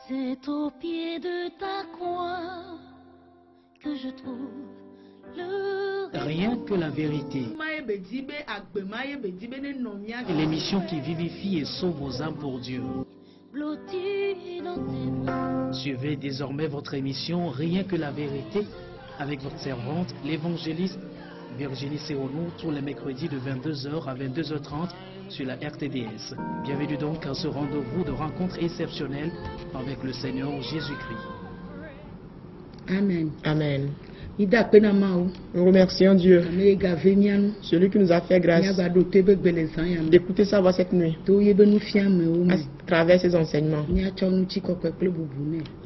C'est au pied de ta croix que je trouve le Rien que la vérité. L'émission qui vivifie et sauve vos âmes pour Dieu. blotti dans tes bras. Suivez désormais votre émission Rien que la vérité avec votre servante, l'évangéliste Virginie Séonou, tous les mercredis de 22h à 22h30 sur la RTDS. Bienvenue donc à ce rendez-vous de rencontre exceptionnelle avec le Seigneur Jésus-Christ. Amen. Amen. Nous remercions Dieu, celui qui nous a fait grâce d'écouter sa voix cette nuit à travers ses enseignements.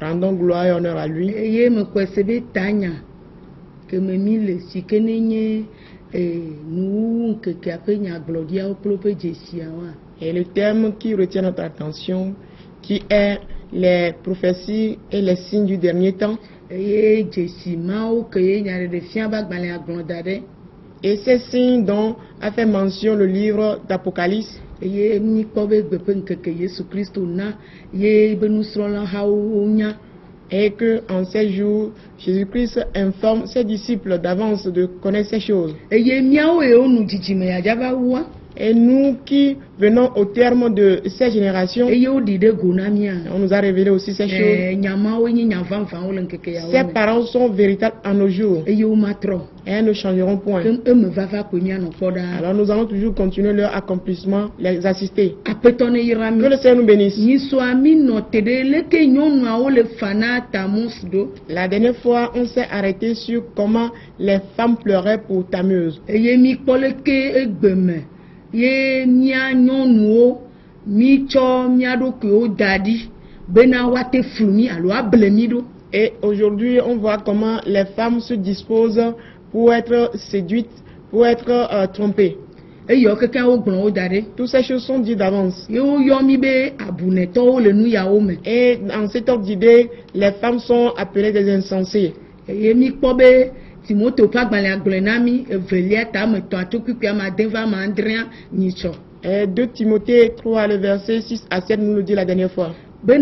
Rendons gloire et honneur à lui. Et le thème qui retient notre attention, qui est les prophéties et les signes du dernier temps. Et ces signes dont a fait mention le livre d'Apocalypse. Et que en ces jours, Jésus-Christ informe ses disciples d'avance de connaître ces choses. Et nous qui venons au terme de ces générations, on nous a révélé aussi ces choses. Ces paroles sont véritables à nos jours. Et elles ne changeront point. Alors nous allons toujours continuer leur accomplissement, les assister. Que le Seigneur nous bénisse. La dernière fois, on s'est arrêté sur comment les femmes pleuraient pour Tammuz. Et aujourd'hui, on voit comment les femmes se disposent pour être séduites, pour être trompées. Toutes ces choses sont dites d'avance. Et dans cet ordre d'idée, les femmes sont appelées des insensées. Et 2 Timothée 3, le verset 6 à 7 nous le dit la dernière fois. Mais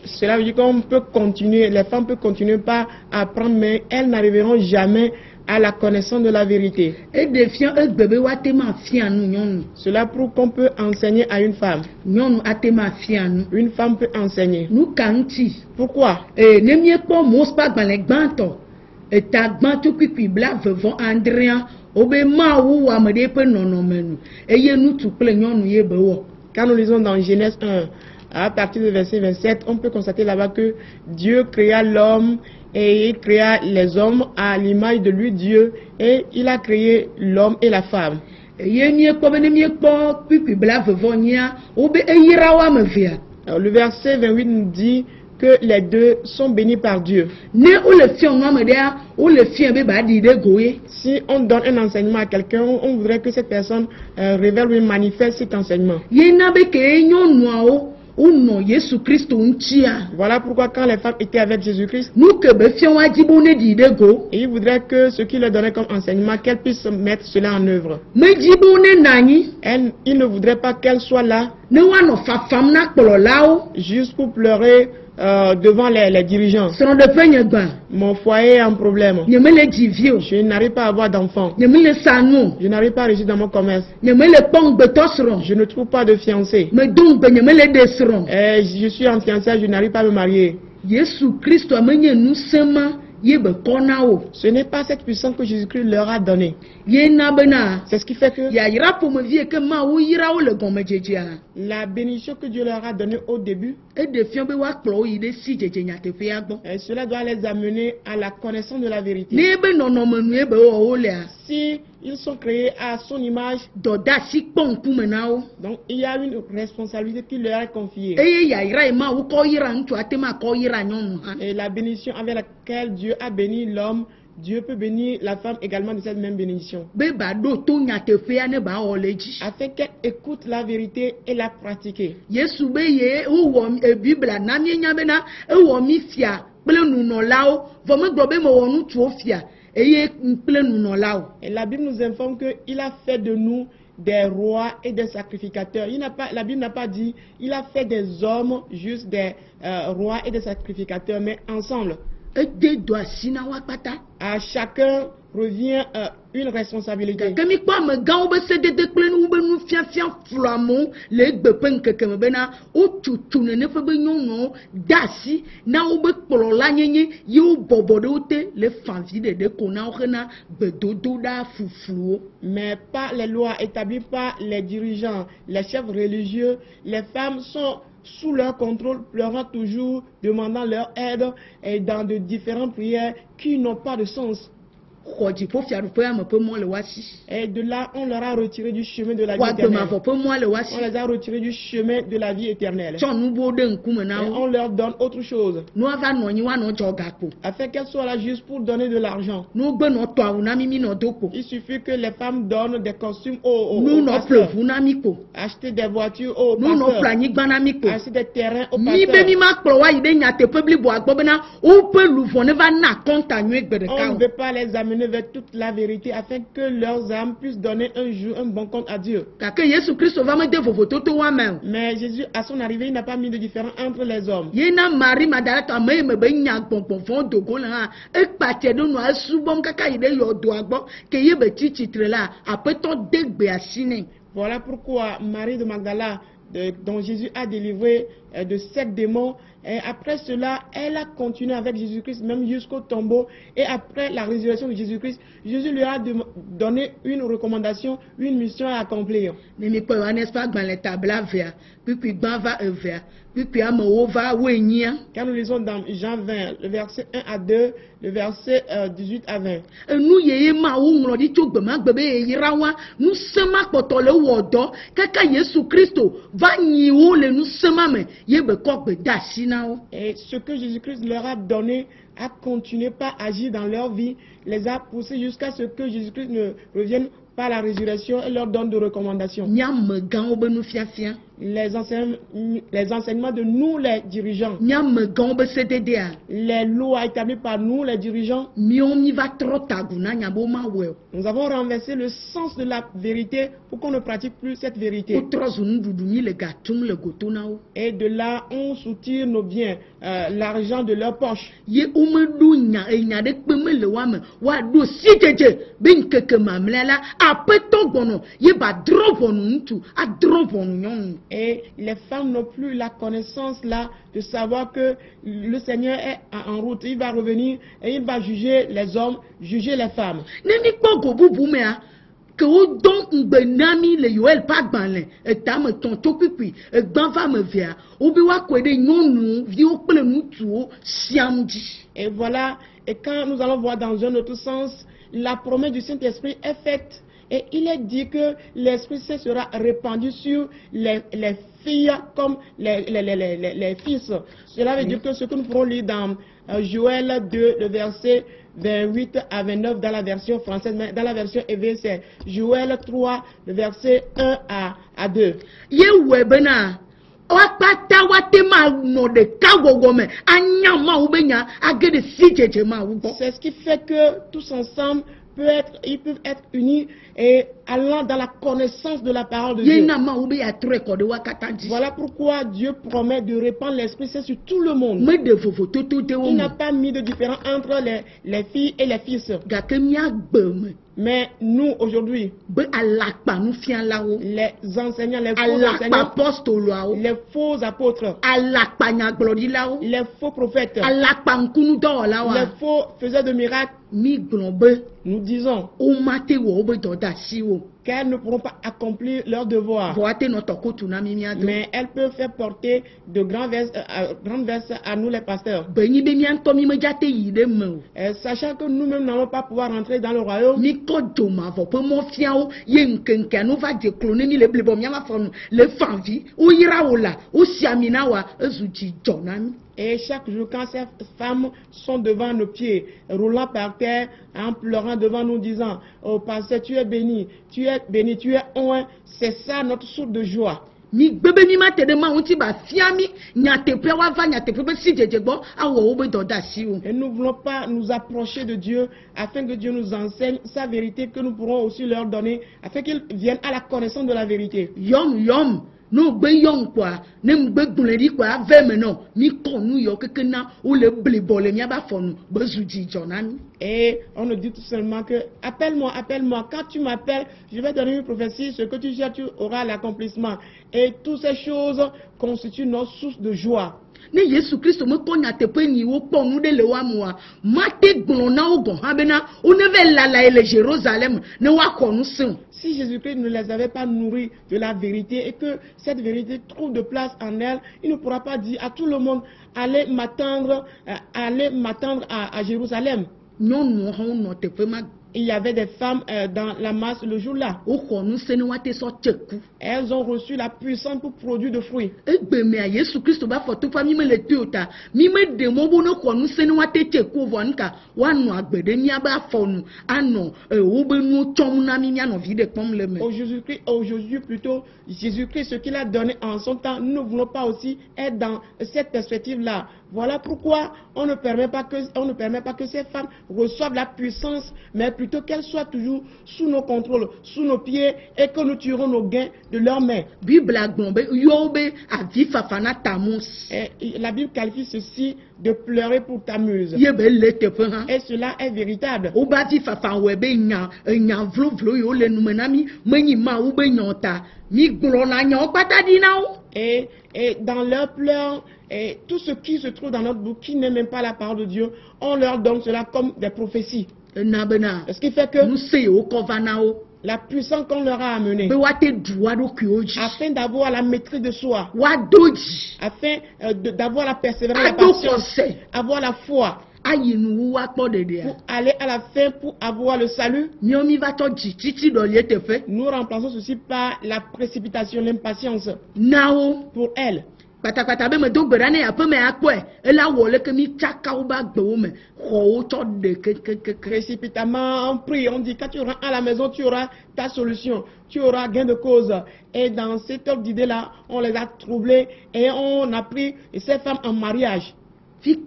cela veut dire qu'on peut continuer, les femmes peuvent continuer par apprendre, mais elles n'arriveront jamais à la connaissance de la vérité. Cela prouve qu'on peut enseigner à une femme. Une femme peut enseigner. Pourquoi? Quand nous lisons dans Genèse 1, à partir du verset 27, on peut constater là-bas que Dieu créa l'homme et il créa les hommes à l'image de lui, Dieu, et il a créé l'homme et la femme. Alors, le verset 28 nous dit que les deux sont bénis par Dieu. Si on donne un enseignement à quelqu'un, on voudrait que cette personne révèle ou manifeste cet enseignement. Voilà pourquoi quand les femmes étaient avec Jésus-Christ, et il voudrait que ce qu'il leur donnait comme enseignement, qu'elles puissent mettre cela en œuvre. Il ne voudrait pas qu'elles soient là juste pour pleurer devant les dirigeants. Mon foyer est un problème. Je n'arrive pas à avoir d'enfants. Je n'arrive pas à réussir dans mon commerce. Je ne trouve pas de fiancé. Je suis en fiançailles, je n'arrive pas à me marier. Ce n'est pas cette puissance que Jésus-Christ leur a donnée. C'est ce qui fait que la bénédiction que Dieu leur a donnée au début, cela doit les amener à la connaissance de la vérité. Si ils sont créés à son image, donc il y a une responsabilité qui leur est confiée. Et la bénédiction avec laquelle Dieu a béni l'homme, Dieu peut bénir la femme également de cette même bénédiction. Afin qu'elle écoute la vérité et la pratiquer. Et la Bible nous informe qu'il a fait de nous des rois et des sacrificateurs. La Bible n'a pas dit il a fait des hommes juste des rois et des sacrificateurs, mais ensemble. À chacun revient une responsabilité. Mais par les lois établies par les dirigeants, les chefs religieux, les femmes sont sous leur contrôle, pleurant toujours, demandant leur aide et dans de différentes prières qui n'ont pas de sens. Et de là, on leur a retiré du chemin de la vie éternelle. On les a retirés du chemin de la vie éternelle. Et on leur donne autre chose. Afin qu'elles soient là juste pour donner de l'argent. Il suffit que les femmes donnent des costumes aux pasteurs, acheter des voitures aux pasteurs, acheter des terrains aux pasteurs. On ne veut pas les amener vers toute la vérité afin que leurs âmes puissent donner un jour un bon compte à Dieu. Mais Jésus, à son arrivée, il n'a pas mis de différence entre les hommes. Voilà pourquoi Marie de Magdala, dont Jésus a délivré de 7 démons, et après cela, elle a continué avec Jésus-Christ, même jusqu'au tombeau. Et après la résurrection de Jésus-Christ, Jésus lui a donné une recommandation, une mission à accomplir. Quand nous lisons dans Jean 20, le verset 1 à 2, le verset 18 à 20. Et ce que Jésus-Christ leur a donné a continué par agir dans leur vie, les a poussés jusqu'à ce que Jésus-Christ ne revienne par la résurrection et leur donne de recommandations. Les enseignements de nous les dirigeants, les lois établies par nous les dirigeants, nous avons renversé le sens de la vérité pour qu'on ne pratique plus cette vérité. Et de là, on soutire nos biens, l'argent de leur poche. Et les femmes n'ont plus la connaissance là de savoir que le Seigneur est en route. Il va revenir et il va juger les hommes, juger les femmes. Que o don ngbenami le yoel pa gbanle etame ton topipi egbanva me via obi wa kwede nyonu vi o pele nutuo siamdi. Et voilà, et quand nous allons voir dans un autre sens, la promesse du Saint-Esprit est faite. Et il est dit que l'Esprit Saint sera répandu sur les filles comme les fils. Cela veut dire que ce que nous pourrons lire dans Joël 2, le verset 28 à 29 dans la version française, mais dans la version EV, c'est Joël 3, le verset 1 à 2. C'est ce qui fait que tous ensemble ils peuvent être unis et allant dans la connaissance de la parole de Dieu. Voilà pourquoi Dieu promet de répandre l'Esprit Saint sur tout le monde. Il n'a pas mis de différence entre les filles et les fils. Mais nous, aujourd'hui, les enseignants, les faux apôtres, les faux prophètes, les faux faiseurs de miracles, nous disons qu'elles ne pourront pas accomplir leur devoir. Mais elles peuvent faire porter de grands versets à nous les pasteurs. Sachant que nous-mêmes n'allons pas pouvoir rentrer dans le royaume. Et chaque jour, quand ces femmes sont devant nos pieds, roulant par terre, en pleurant devant nous, disant, oh pasteur, tu es béni, tu es béni, tu es oint, c'est ça notre source de joie. mi bebe mi mate de ma unti ba fiami nyate pe wa va nyate pe si jejegbo awo obe doda si o. Et nous ne voulons pas nous approcher de Dieu afin que Dieu nous enseigne sa vérité, que nous pourrons aussi leur donner afin qu'ils viennent à la connaissance de la vérité. Yom no gbe yom kwa ne mgbe gunleri kwa ave me no mi konu yo kekena o le blebole mi aba fonu bezuji jonami. Et on nous dit tout seulement que appelle-moi, quand tu m'appelles, je vais donner une prophétie, ce que tu cherches, tu auras l'accomplissement. Et toutes ces choses constituent notre source de joie. Ne Yesu Christo me konya te pe ni wo po nu de le wa moa mate glona o gon habena o ne ve la ele Jérusalem ne wa konu sin. Si Jésus-Christ ne les avait pas nourris de la vérité et que cette vérité trouve de place en elle, il ne pourra pas dire à tout le monde allez m'attendre à Jérusalem. Il y avait des femmes dans la masse le jour-là. Elles ont reçu la puissance pour produire de fruits. Aujourd'hui plutôt, Jésus-Christ, ce qu'il a donné en son temps, nous ne voulons pas aussi être dans cette perspective-là. Voilà pourquoi on ne permet pas que ces femmes reçoivent la puissance, mais plutôt qu'elles soient toujours sous nos contrôles, sous nos pieds, et que nous tirons nos gains de leurs mains. Et la Bible qualifie ceci de pleurer pour Tammuz. Et cela est véritable. Et dans leurs pleurs, et tout ce qui se trouve dans notre bouche, qui n'est même pas la parole de Dieu, on leur donne cela comme des prophéties. Ce qui fait que la puissance qu'on leur a amenée, afin d'avoir la maîtrise de soi, afin d'avoir la persévérance, la patience, avoir la foi, pour aller à la fin, pour avoir le salut, nous remplaçons ceci par la précipitation, l'impatience pour elle. Précipitamment, on prie, on dit quand tu rentres à la maison, tu auras ta solution, tu auras gain de cause. Et dans cette ordre d'idée-là, on les a troublés et on a pris ces femmes en mariage. Et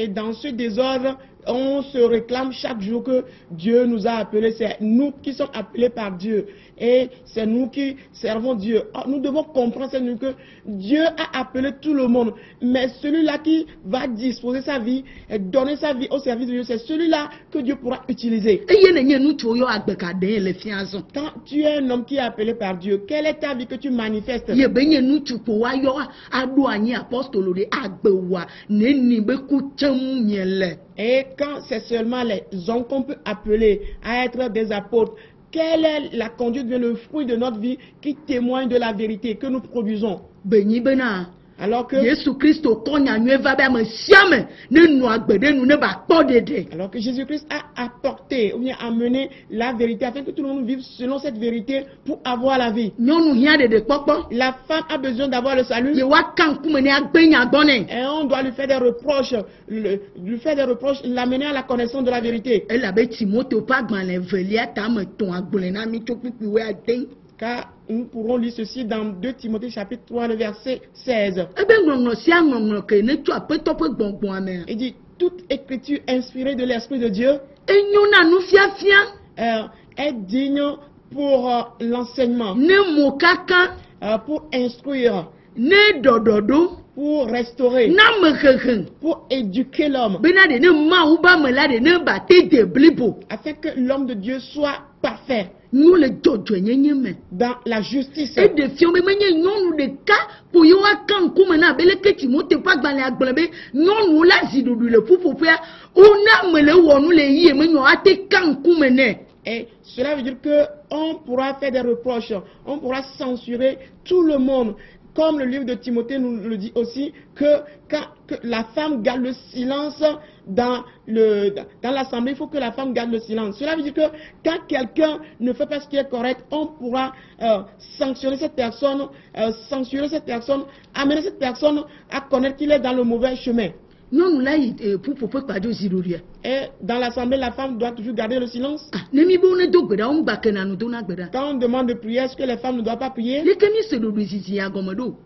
dans ce désordre, on se réclame chaque jour que Dieu nous a appelés. C'est nous qui sommes appelés par Dieu. Et c'est nous qui servons Dieu. Alors, nous devons comprendre que Dieu a appelé tout le monde. Mais celui-là qui va disposer sa vie et donner sa vie au service de Dieu, c'est celui-là que Dieu pourra utiliser. Quand tu es un homme qui est appelé par Dieu, quelle est ta vie que tu manifestes? Et quand c'est seulement les hommes qu'on peut appeler à être des apôtres, quelle est la conduite, le fruit de notre vie qui témoigne de la vérité que nous produisons? Alors que Jésus-Christ a apporté ou bien amené la vérité afin que tout le monde vive selon cette vérité pour avoir la vie. La femme a besoin d'avoir le salut. Et on doit lui faire des reproches, l'amener à la connaissance de la vérité. Car nous pourrons lire ceci dans 2 Timothée chapitre 3, le verset 16. Il dit, toute écriture inspirée de l'Esprit de Dieu est digne pour l'enseignement, pour instruire, pour restaurer, pour éduquer l'homme, afin que l'homme de Dieu soit parfait dans la justice. Et cela veut dire que on pourra faire des reproches, on pourra censurer tout le monde. comme le livre de Timothée nous le dit aussi, que la femme garde le silence dans l'assemblée, il faut que la femme garde le silence. Cela veut dire que quand quelqu'un ne fait pas ce qui est correct, on pourra sanctionner cette personne, amener cette personne à connaître qu'il est dans le mauvais chemin. Non, là, pour et dans l'assemblée, la femme doit toujours garder le silence. Quand on demande de prier, est-ce que les femmes ne doivent pas prier?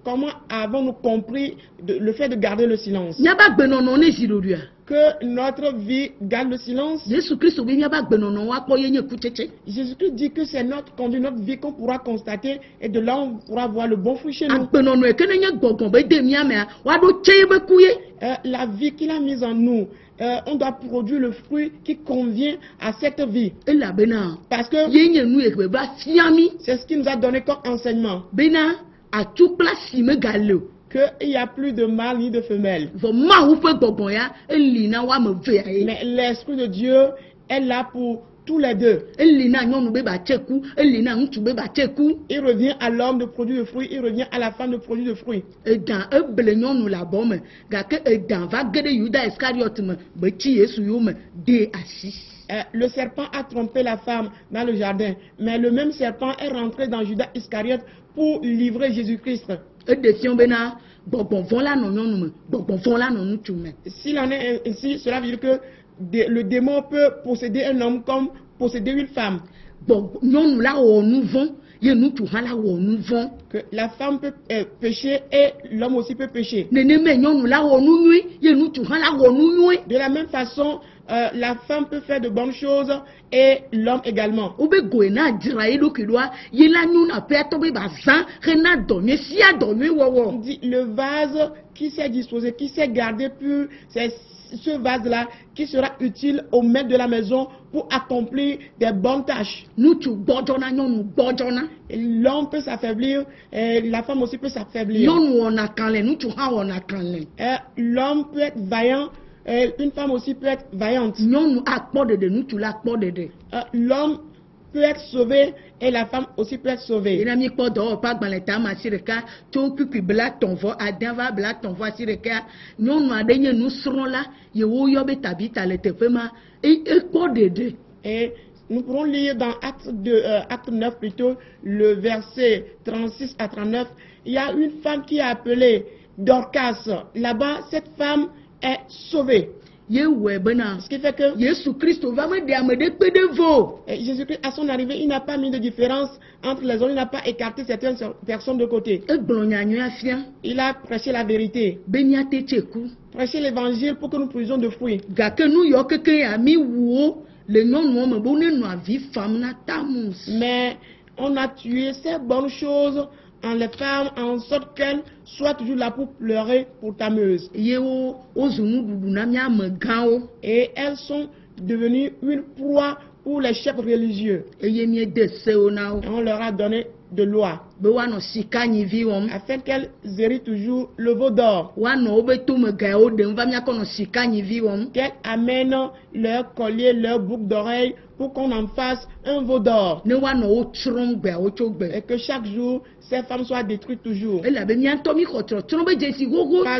Comment avons-nous compris le fait de garder le silence? Que notre vie garde le silence. Jésus-Christ dit que c'est notre conduite, notre vie qu'on pourra constater, et de là on pourra voir le bon fruit chez nous. La vie qu'il a mise en nous, on doit produire le fruit qui convient à cette vie. Parce que c'est ce qui nous a donné comme enseignement. Qu'il n'y a plus de mâle ni de femelle. Mais l'Esprit de Dieu est là pour tous les deux. Il revient à l'homme de produire le fruit, il revient à la femme de produire le fruit. Le serpent a trompé la femme dans le jardin, mais le même serpent est rentré dans Judas Iscariote pour livrer Jésus-Christ. S'il en est ainsi, cela veut dire que le démon peut posséder un homme comme posséder une femme. Que la femme peut pécher et l'homme aussi peut pécher. De la même façon, la femme peut faire de bonnes choses et l'homme également. On dit le vase qui s'est disposé, qui s'est gardé pur, c'est ce vase-là qui sera utile au maître de la maison pour accomplir des bonnes tâches. L'homme peut s'affaiblir, la femme aussi peut s'affaiblir. L'homme peut être vaillant, une femme aussi peut être vaillante. L'homme peut être sauvé et la femme aussi peut être sauvée. Et nous pourrons lire dans Acte 9 plutôt, le verset 36 à 39. Il y a une femme qui est appelée Dorcas. Là-bas, cette femme est sauvée. Ce qui fait que Jésus-Christ, à son arrivée, il n'a pas mis de différence entre les hommes, il n'a pas écarté certaines personnes de côté. Il a prêché la vérité, prêché l'évangile pour que nous produisions de fruits. Mais on a tué ces bonnes choses en les femmes, en sorte qu'elles soient toujours là pour pleurer pour Tammuz. Et elles sont devenues une proie pour les chefs religieux. Et on leur a donné de loi afin qu'elles héritent toujours le veau d'or, qu'elles amènent leur collier, leur boucle d'oreille pour qu'on en fasse un veau d'or, et que chaque jour ces femmes soient détruites toujours. Parce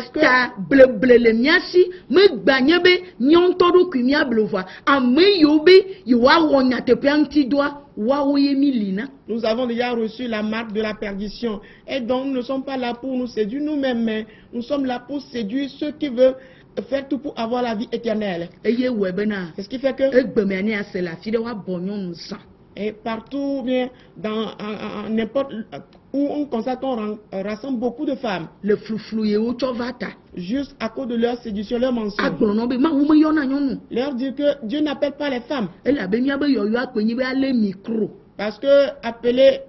que nous avons déjà reçu la marque de la perdition. Et donc nous ne sommes pas là pour nous séduire nous-mêmes, mais nous sommes là pour séduire ceux qui veulent faire tout pour avoir la vie éternelle. C'est ce qui fait que et partout, bien, dans n'importe où on constate qu'on rassemble beaucoup de femmes. Juste à cause de leur séduction, leur mensonge. Leur dire que Dieu n'appelle pas les femmes. Parce que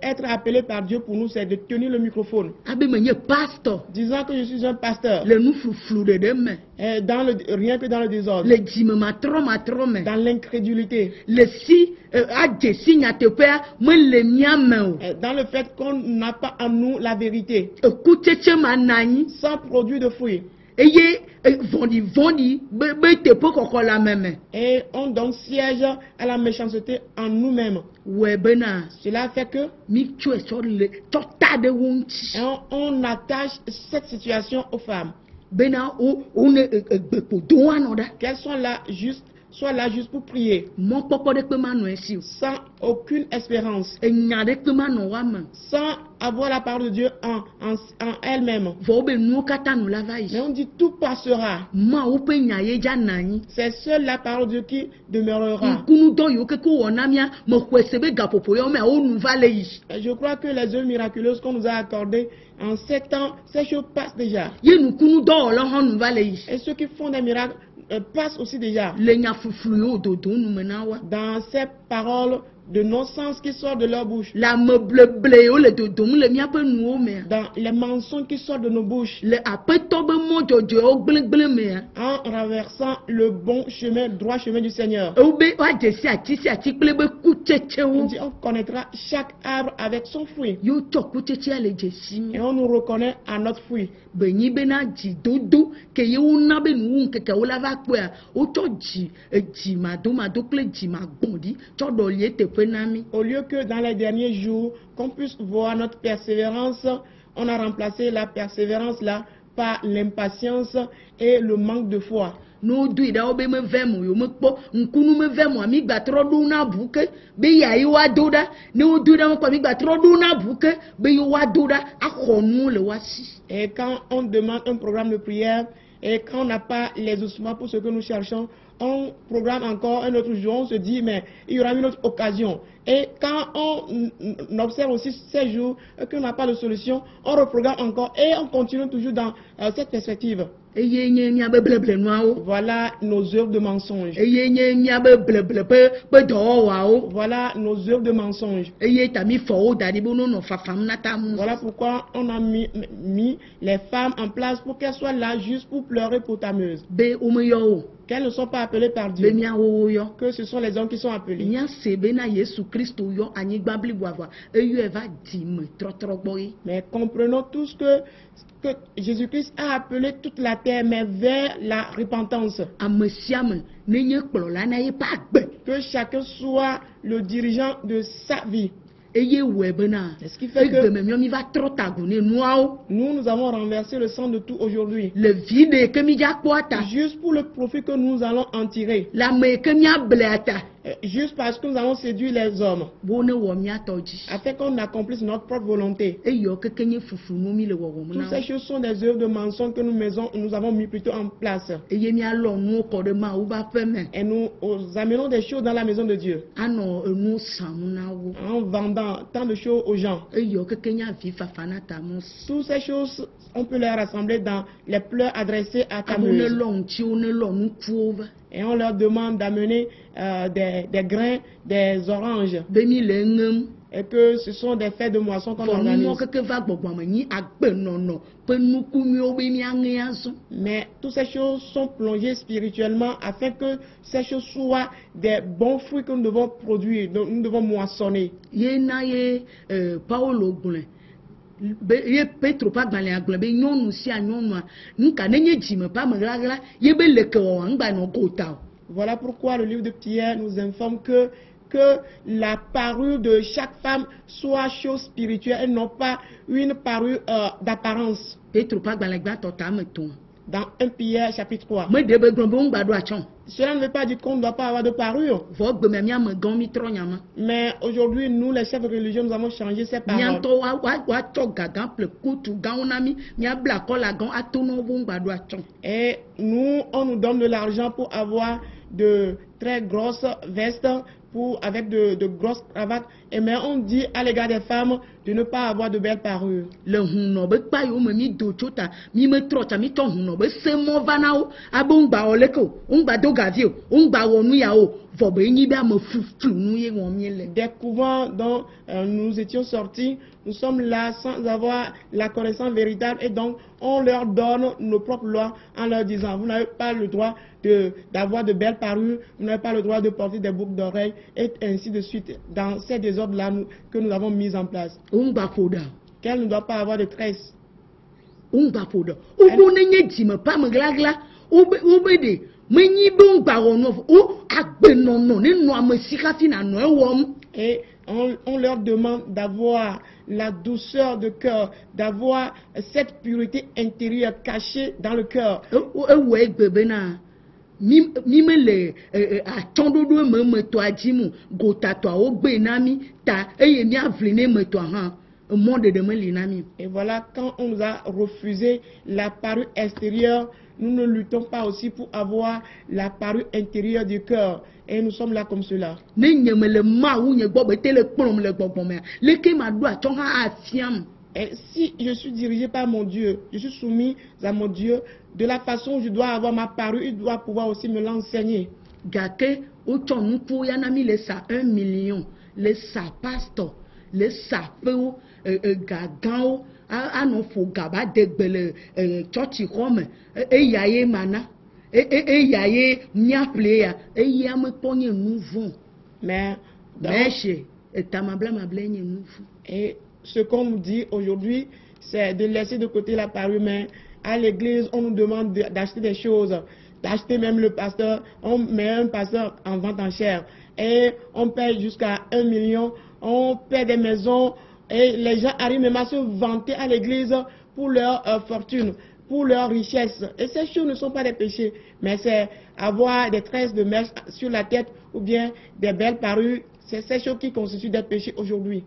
être appelé par Dieu pour nous, c'est de tenir le microphone. Disant que je suis un pasteur. Rien que dans le désordre. Dans l'incrédulité. Dans le fait qu'on n'a pas en nous la vérité. Sans produire de fruits. Et on donne siège à la méchanceté en nous-mêmes. Cela fait que on attache cette situation aux femmes. Qu'elles soient là juste pour prier, sans aucune espérance, sans avoir la parole de Dieu en elle-même. Mais on dit tout passera. C'est seule la parole de Dieu qui demeurera. Je crois que les œuvres miraculeuses qu'on nous a accordées en 7 ans, ces choses passent déjà. Et ceux qui font des miracles passent aussi déjà. Dans ces paroles de non-sens qui sortent de leur bouche, dans les mensonges qui sortent de nos bouches, en renversant le bon chemin, droit chemin du Seigneur. On dit, on connaîtra chaque arbre avec son fruit. Et on nous reconnaît à notre fruit. Au lieu que dans les derniers jours, qu'on puisse voir notre persévérance, on a remplacé la persévérance là par l'impatience et le manque de foi. Et quand on demande un programme de prière et quand on n'a pas les instruments pour ce que nous cherchons, on programme encore un autre jour, on se dit mais il y aura une autre occasion. Et quand on observe aussi ces jours qu'on n'a pas de solution, on reprogramme encore et on continue toujours dans cette perspective. Voilà nos œuvres de mensonges. Voilà nos œuvres de mensonges. Voilà pourquoi on a mis les femmes en place pour qu'elles soient là juste pour pleurer pour tameuse. Qu'elles ne sont pas appelées par Dieu. Que ce sont les hommes qui sont appelés. Mais comprenons tous que Jésus-Christ a appelé toute la terre, mais vers la repentance. Que chacun soit le dirigeant de sa vie. Ce qui fait que nous avons renversé le sang de tout aujourd'hui. Juste pour le profit que nous allons en tirer. Juste parce que nous allons séduire les hommes. Afin qu'on accomplisse notre propre volonté. Toutes ces choses sont des œuvres de mensonges que nous avons mis plutôt en place. Et nous amenons des choses dans la maison de Dieu. En vendant tant de choses aux gens. Toutes ces choses, on peut les rassembler dans les pleurs adressés à Tammuz. Et on leur demande d'amener des grains, des oranges. Et que ce sont des fêtes de moisson qu'on organise. Mais toutes ces choses sont plongées spirituellement afin que ces choses soient des bons fruits que nous devons produire, donc nous devons moissonner. Voilà pourquoi le livre de Pierre nous informe que la parure de chaque femme soit chose spirituelle et non pas une parure d'apparence. Dans 1 Pierre chapitre 3. Cela ne veut pas dire qu'on ne doit pas avoir de parure. Mais aujourd'hui, nous, les chefs religieux, nous avons changé ces paroles. Et nous, on nous donne de l'argent pour avoir de très grosses vestes, avec de grosses cravates. Et mais on dit à l'égard des femmes de ne pas avoir de belles parures. Des couvents dont nous étions sortis, nous sommes là sans avoir la connaissance véritable et donc on leur donne nos propres lois en leur disant vous n'avez pas le droit d'avoir de belles parures, vous n'avez pas le droit de porter des boucles d'oreilles et ainsi de suite dans ces désordres-là que nous avons mis en place. Qu'elle ne doit pas avoir de tresses. Umba foda. Ubo nenye jima pa maglagla. Ube de. Menyi bon baronof. O agbe non non. Ne no amesika fina no ewom. Et on leur demande d'avoir la douceur de cœur, d'avoir cette pureté intérieure cachée dans le cœur. Ouais, bébé na. Mimele atondodo me to ajimu gota to ogbe nami ta eye mi avline me to han monde de me linami. Et voilà, quand on nous a refusé la parure extérieure, nous ne luttons pas aussi pour avoir la parure intérieure du cœur. Et nous sommes là comme cela. Et si je suis dirigé par mon Dieu, je suis soumis à mon Dieu, de la façon où je dois avoir ma parure, il doit pouvoir aussi me l'enseigner. Gake, autant pour yanami les sa 1 million, les sa pasteur, les sa peu, gagao, non faut gaba de belle, chochi rome, yaye mana. Yaye mia playa, yame ponye nouveau. Mais, et ce qu'on nous dit aujourd'hui, c'est de laisser de côté la parure, mais à l'église, on nous demande d'acheter des choses, d'acheter même le pasteur, on met un pasteur en vente en chair, et on paye jusqu'à 1 million, on paie des maisons, et les gens arrivent même à se vanter à l'église pour leur fortune, pour leur richesse. Et ces choses ne sont pas des péchés, mais c'est avoir des tresses de mèche sur la tête ou bien des belles parures, c'est ces choses qui constituent des péchés aujourd'hui.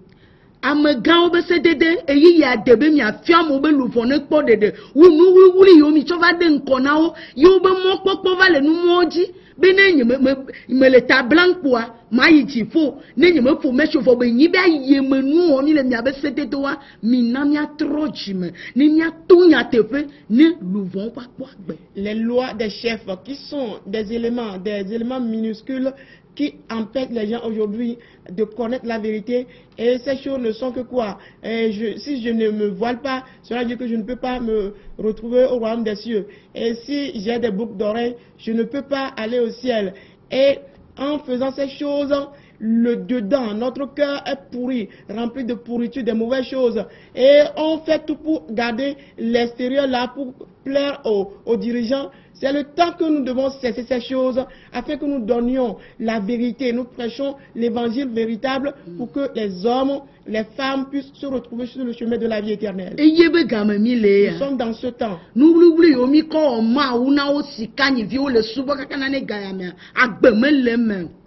Amegãwo be sedede eyi ya debe mia fiam wo be lufo ne kpɔ dede wuli yo mi tsɔ va de ŋkɔ na wo yo be mɔkpɔkpɔ va le numo dzi be ne me le ta blankpoa ma yi dzifo ne nye me fo metsofo be nyi be ayi me nuwɔ mi le mia be sedede wa mi na mia trɔ dzime ne mia to nya teƒe ne luvɔ va kpɔ agbe. Les lois des chefs qui sont des éléments minuscules qui empêchent les gens aujourd'hui de connaître la vérité. Et ces choses ne sont que quoi? Si je ne me voile pas, cela veut dire que je ne peux pas me retrouver au royaume des cieux. Et si j'ai des boucles d'oreilles, je ne peux pas aller au ciel. Et en faisant ces choses, le dedans, notre cœur est pourri, rempli de pourriture, de mauvaises choses. Et on fait tout pour garder l'extérieur là, pour plaire aux dirigeants. C'est le temps que nous devons cesser ces choses afin que nous donnions la vérité. Nous prêchons l'évangile véritable pour que les hommes, les femmes puissent se retrouver sur le chemin de la vie éternelle. Nous sommes dans ce temps.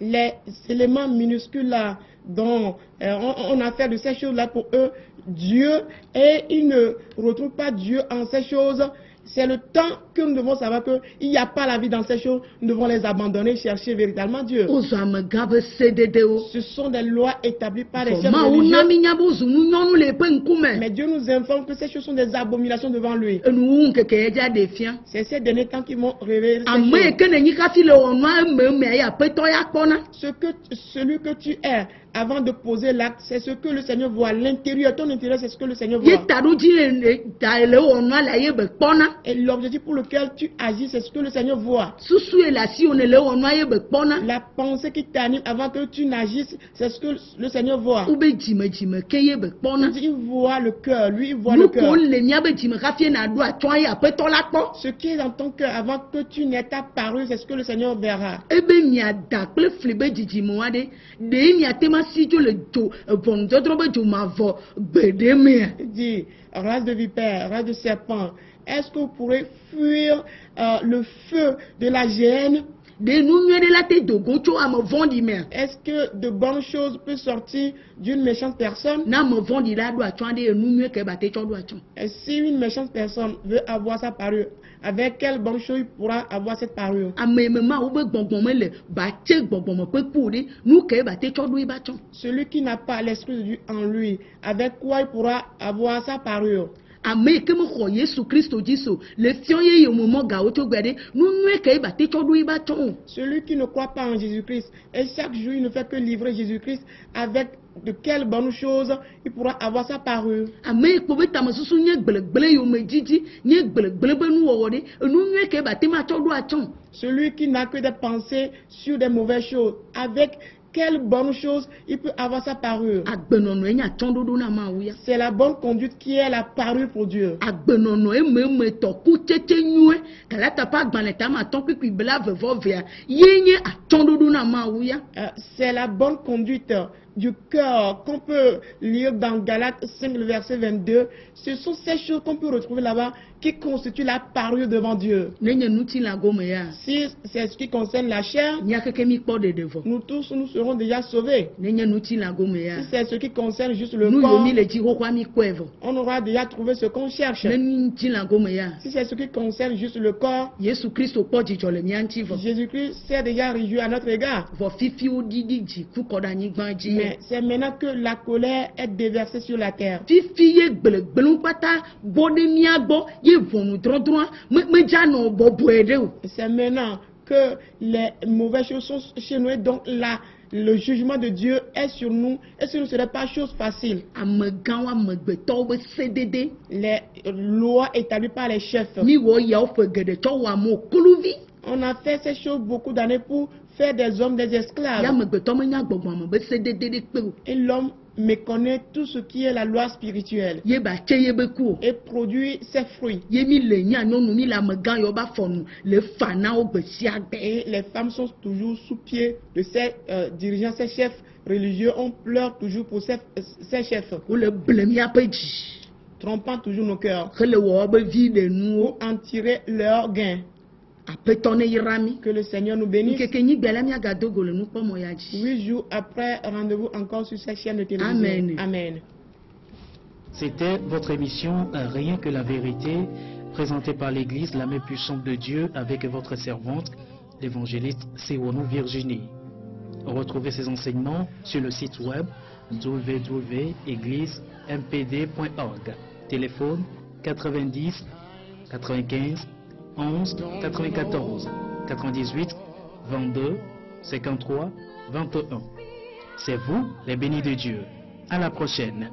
Les éléments minuscules là, dont on a fait de ces choses là pour eux, Dieu, et ils ne retrouvent pas Dieu en ces choses. C'est le temps que nous devons savoir qu'il n'y a pas la vie dans ces choses. Nous devons les abandonner, chercher véritablement Dieu. Ce sont des lois établies par les chefs religieux. Mais Dieu nous informe que ces choses sont des abominations devant lui. C'est ces derniers temps qui m'ont révélé celui que tu es. Avant de poser l'acte, c'est ce que le Seigneur voit. L'intérieur, ton intérieur, c'est ce que le Seigneur voit. Et l'objectif pour lequel tu agis, c'est ce que le Seigneur voit. La pensée qui t'anime avant que tu n'agisses, c'est ce que le Seigneur voit. Il voit le cœur, lui il voit le cœur. Ce qui est dans ton cœur avant que tu n'aies ta parole, c'est ce que le Seigneur verra. Il dit, race de vipère, race de serpent, est-ce que vous pourrez fuir le feu de la géhenne? Est-ce que de bonnes choses peuvent sortir d'une méchante personne? Et si une méchante personne veut avoir sa parure, avec quelle bonne chose il pourra avoir cette parure? Celui qui n'a pas l'esprit de Dieu en lui, avec quoi il pourra avoir sa parure? Celui qui ne croit pas en Jésus-Christ et chaque jour il ne fait que livrer Jésus-Christ, avec de quelles bonnes choses il pourra avoir sa parure? Celui qui n'a que des pensées sur des mauvaises choses, avec quelle bonne chose il peut avoir sa parure. C'est la bonne conduite qui est la parure pour Dieu. C'est la bonne conduite du cœur qu'on peut lire dans Galates 5, le verset 22. Ce sont ces choses qu'on peut retrouver là-bas qui constituent la parure devant Dieu. Si c'est ce qui concerne la chair, nous tous nous serons déjà sauvés. Si c'est ce qui concerne juste le corps, on aura déjà trouvé ce qu'on cherche. Si c'est ce qui concerne juste le corps, Jésus-Christ s'est déjà réjoui à notre égard. Mais c'est maintenant que la colère est déversée sur la terre. C'est maintenant que les mauvaises choses sont chez nous et donc le jugement de Dieu est sur nous et ce ne serait pas chose facile. Les lois établies par les chefs. On a fait ces choses beaucoup d'années pour faire des hommes des esclaves. Et l'homme méconnaît tout ce qui est la loi spirituelle et produit ses fruits. Et les femmes sont toujours sous pied de ces dirigeants, ces chefs religieux. On pleure toujours pour ces chefs, trompant toujours nos cœurs pour en tirer leur gain. Que le Seigneur nous bénisse. 8 jours après, rendez-vous encore sur cette chaîne de télévision. Amen. Amen. C'était votre émission Rien que la vérité, présentée par l'Église, la main puissante de Dieu, avec votre servante, l'évangéliste Sewonou Virginie. Retrouvez ces enseignements sur le site web www.égliseMPD.org. Téléphone 90 95 11 94 98 22 53 21. C'est vous les bénis de Dieu. À la prochaine.